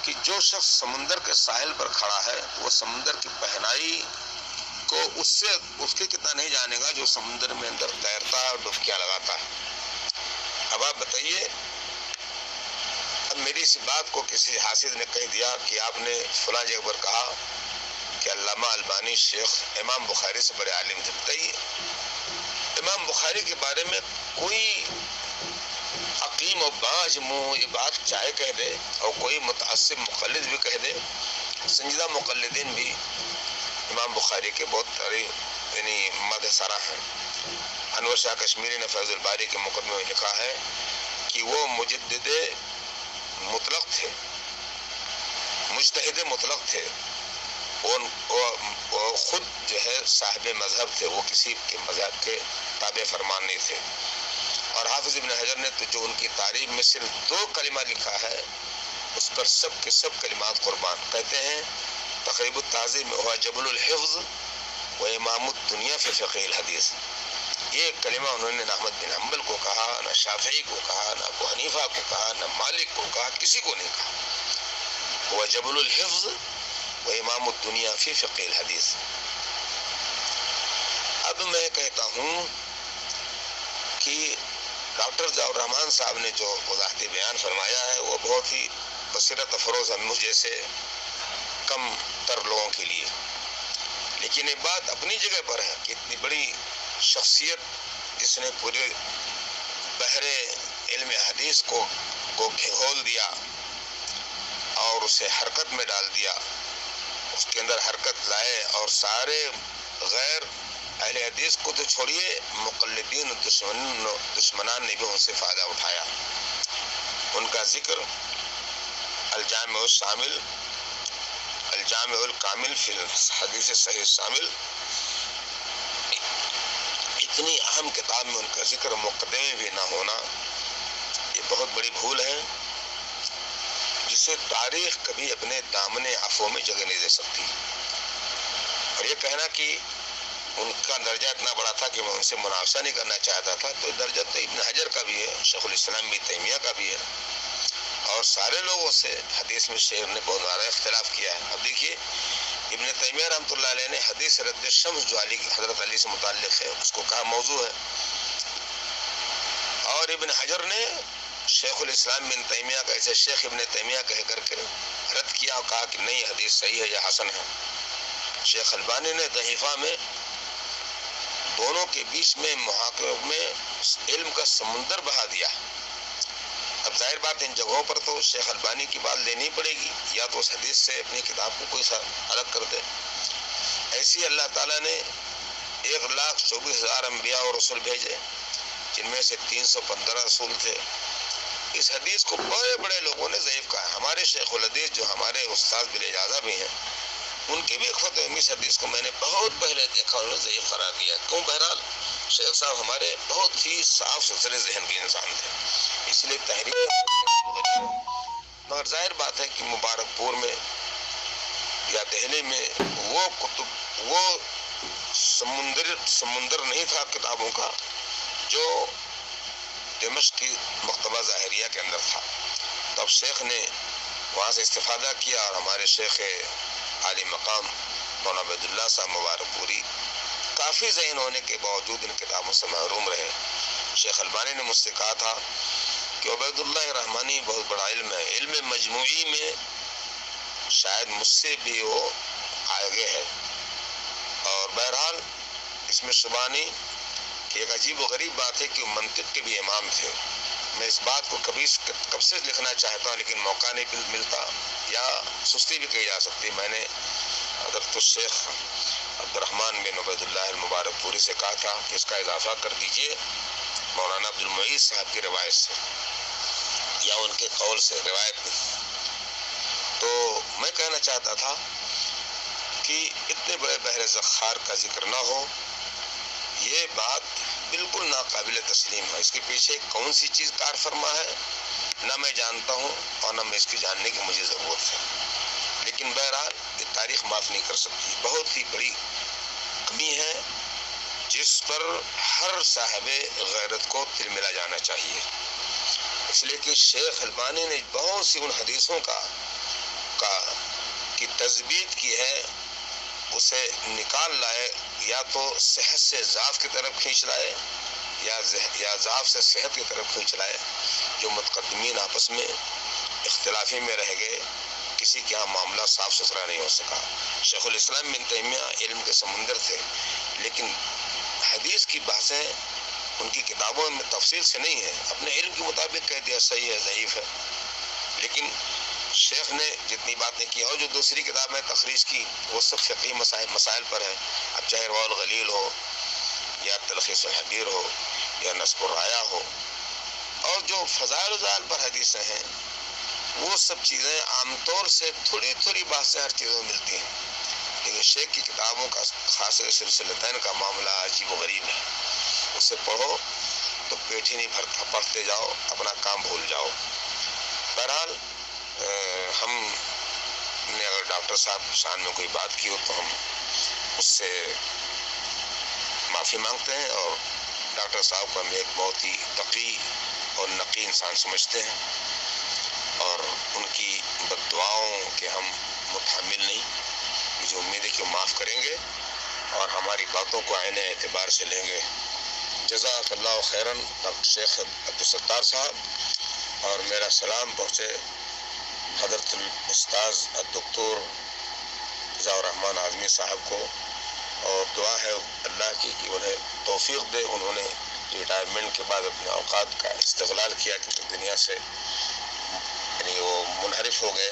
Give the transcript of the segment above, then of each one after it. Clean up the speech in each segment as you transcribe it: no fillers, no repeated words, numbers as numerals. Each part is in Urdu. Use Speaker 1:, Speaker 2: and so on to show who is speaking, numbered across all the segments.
Speaker 1: کہ جو شخص سمندر کے ساحل پر کھڑا ہے وہ سمندر کی پہنائی کو اس کے کتنا نہیں جانے گا جو سمندر میں اندر تیرتا ہے اور ڈبکیاں لگاتا ہے۔ اب آپ بتائیے، اب میری اس بات کو کسی حاسد نے کہہ دیا کہ آپ نے فلاں جگہ پر کہا کہ علامہ البانی شیخ امام بخاری سے بڑے عالم تھے۔ بتائیے، امام بخاری کے بارے میں کوئی حکیم و باج منہ یہ بات چاہے کہہ دے اور کوئی متعصب مقلد بھی کہہ دے، سنجیدہ مقلدین بھی امام بخاری کے بہت یعنی مدح سرا ہیں۔ انور شاہ کشمیری نے فیض الباری کے مقدمے میں لکھا ہے کہ وہ مجدد مطلق تھے، مجتہد مطلق تھے، وہ خود جو ہے صاحب مذہب تھے، وہ کسی کے مذہب کے تابع فرمان نہیں تھے۔ اور حافظ ابن حجر نے تو جو ان کی تعریف میں صرف 2 کلمہ لکھا ہے، اس پر سب کے سب کلمات قربان۔ کہتے ہیں تقریب التہذیب میں ہوا جبل الحفظ و امام الدنیا فی فقہ الحدیث، یہ کلمہ انہوں نے نہ احمد بن حنبل کو کہا، نہ شافعی کو کہا، نہ ابو حنیفہ کو کہا، نہ مالک کو کہا، کسی کو نہیں کہا۔ وہ جبل الحفظ و امام الدنیا فی فقہ الحدیث۔ اب میں کہتا ہوں کہ ڈاکٹر ضیاء الرحمن صاحب نے جو وضاحتی بیان فرمایا ہے وہ بہت ہی بصیرت افروز ہے مجھ جیسے کم تر لوگوں کے لیے، لیکن یہ بات اپنی جگہ پر ہے کہ اتنی بڑی شخصیت جس نے پورے بحر علم حدیث کو گھول دیا اور اسے حرکت میں ڈال دیا، اس کے اندر حرکت لائے اور سارے غیر اہل حدیث کو تو چھوڑیے، مقلدین و دشمنان نے بھی ان سے فائدہ اٹھایا۔ ان کا ذکر الجامع الشامل، الجامع الکامل فی الحدیث صحیح شامل، اتنی اہم کتاب میں ان کا ذکر مقدمے بھی نہ ہونا یہ بہت بڑی بھول ہے، جسے تاریخ کبھی اپنے دامن عفو میں جگہ نہیں دے سکتی۔ اور یہ کہنا کہ ان کا درجہ اتنا بڑا تھا کہ میں ان سے منافسہ نہیں کرنا چاہتا تھا، تو درجہ تو ابن حجر کا بھی ہے، شیخ الاسلام ابن تیمیہ کا بھی ہے، اور سارے لوگوں سے حدیث میں شیخ نے بہت زیادہ اختلاف کیا ہے۔ اب دیکھیے ابن تیمیہ رحمۃ اللہ علیہ نے حدیث رد شمس جو حضرت علی سے متعلق ہے اس کو کہا موضوع ہے، اور ابن حجر نے شیخ الاسلام ابن تیمیہ کا ایسے شیخ ابن تیمیہ کہہ کر کے رد کیا اور کہا کہ نہیں، حدیث صحیح ہے یا حسن ہے۔ شیخ البانی نے ضعیفہ میں دونوں کے بیچ میں محاکمے میں علم کا سمندر بہا دیا۔ اب ظاہر بات ان جگہوں پر تو شیخ البانی کی بات لینی پڑے گی، یا تو اس حدیث سے اپنی کتاب کو کوئی سا الگ کر دے۔ ایسی اللہ تعالیٰ نے 1,24,000 انبیاء اور رسول بھیجے، جن میں سے 315 رسول تھے۔ اس حدیث کو بڑے بڑے لوگوں نے ضعیف کہا ہے۔ ہمارے شیخ الحدیث جو ہمارے استاد بالاجازہ بھی ہیں، ان کی بھی ایک فتوی میں اس حدیث کو میں نے بہت پہلے دیکھا، انہوں نے ضعیف قرار دیا۔ کیوں؟ بہرحال شیخ صاحب ہمارے بہت ہی صاف ستھرے ذہن کے انسان تھے، اس لیے تحریر، مگر ظاہر بات ہے کہ مبارک پور میں یا دہلی میں وہ کتب، وہ سمندر نہیں تھا کتابوں کا جو دمشق کی مکتبہ ظاہریہ کے اندر تھا۔ تب شیخ نے وہاں سے استفادہ کیا، اور ہمارے شیخ عالی مقام مولانا عبید اللہ صاحب مبارک پوری کافی ذہین ہونے کے باوجود ان کتابوں سے محروم رہے۔ شیخ البانی نے مجھ سے کہا تھا کہ عبید اللہ رحمانی بہت بڑا علم ہے، علم مجموعی میں شاید مجھ سے بھی وہ آگے ہے، اور بہرحال اس میں شبہ نہیں کہ ایک عجیب و غریب بات ہے کہ منطق کے بھی امام تھے۔ میں اس بات کو کب سے لکھنا چاہتا ہوں لیکن موقع نہیں ملتا، یا سستی بھی کہی جا سکتی۔ میں نے حضرت الشیخ عبد الرحمن بن عبید اللہ المبارک پوری سے کہا تھا کہ اس کا اضافہ کر دیجئے مولانا عبد المعید صاحب کی روایت سے یا ان کے قول سے روایت میں۔ تو میں کہنا چاہتا تھا کہ اتنے بڑے بحر ذخار کا ذکر نہ ہو، یہ بات بالکل ناقابل تسلیم ہے۔ اس کے پیچھے کون سی چیز کار فرما ہے نہ میں جانتا ہوں اور نہ میں اس کی جاننے کی مجھے ضرورت ہے، لیکن بہرحال یہ تاریخ معاف نہیں کر سکتی۔ بہت ہی بڑی کمی ہے جس پر ہر صاحب غیرت کو تل ملا جانا چاہیے، اس لیے کہ شیخ البانی نے بہت سی ان حدیثوں کا کا کی تثبیت کی ہے اسے نکال لائے، یا تو صحت سے ضعف کی طرف کھینچ لائے یا ضعف سے صحت کی طرف کھینچ لائے۔ جو متقدمین آپس میں اختلافی میں رہ گئے، کسی کے ہاں معاملہ صاف ستھرا نہیں ہو سکا۔ شیخ الاسلام ابن تیمیہ علم کے سمندر تھے، لیکن حدیث کی بحثیں ان کی کتابوں میں تفصیل سے نہیں ہے، اپنے علم کے مطابق کہہ دیا صحیح ہے ضعیف ہے، لیکن شیخ نے جتنی باتیں کی اور جو دوسری کتاب میں تخریج کی وہ سب فقہی مسائل پر ہے۔ اب چاہے روح الغلیل ہو یا تلخیص الحبیر ہو یا نصب الرایا ہو، اور جو فضائل پر حدیثیں ہیں وہ سب چیزیں عام طور سے تھوڑی تھوڑی بحثیں ہر چیزوں میں ملتی ہیں، لیکن شیخ کی کتابوں کا خاص سلسلتین کا معاملہ عجیب و غریب ہے۔ اسے پڑھو تو پیٹ ہی نہیں بھرتا، پڑھتے جاؤ اپنا کام بھول جاؤ۔ بہرحال ہم نے اگر ڈاکٹر صاحب شان میں کوئی بات کی ہو تو ہم اس سے معافی مانگتے ہیں، اور ڈاکٹر صاحب کو ہم ایک بہت ہی تقی اور نقی انسان سمجھتے ہیں، اور ان کی بد دعاؤں کے ہم متحمل نہیں۔ مجھے امید ہے کہ وہ معاف کریں گے اور ہماری باتوں کو عین اعتبار سے لیں گے۔ جزاک اللہ خیراً ڈاکٹر شیخ عبدالستار صاحب، اور میرا سلام پہنچے حضرت الاستاذ الدکتور ضیاء الرحمن اعظمی صاحب کو، اور دعا ہے اللہ کی کہ انہیں توفیق دے۔ انہوں نے ریٹائرمنٹ کے بعد اپنے اوقات کا استغلال کیا، کیونکہ دنیا سے یعنی وہ منحرف ہو گئے۔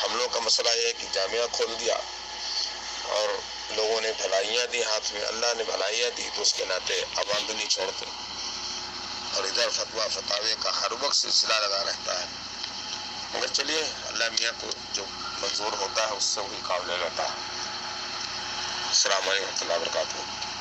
Speaker 1: ہم لوگ کا مسئلہ یہ ہے کہ جامعہ کھول دیا اور لوگوں نے بھلائیاں دی ہاتھ میں، اللہ نے بھلائیاں دی تو اس کے ناطے عوام بھی نہیں چھوڑتے، اور ادھر فتویٰ فتاوے کا ہر وقت سلسلہ لگا رہتا ہے۔ مگر چلیے اللہ میاں کو جو منظور ہوتا ہے اس سے وہی کام لے لیتا ہے۔ السلام علیکم ورحمۃ اللہ وبرکاتہ۔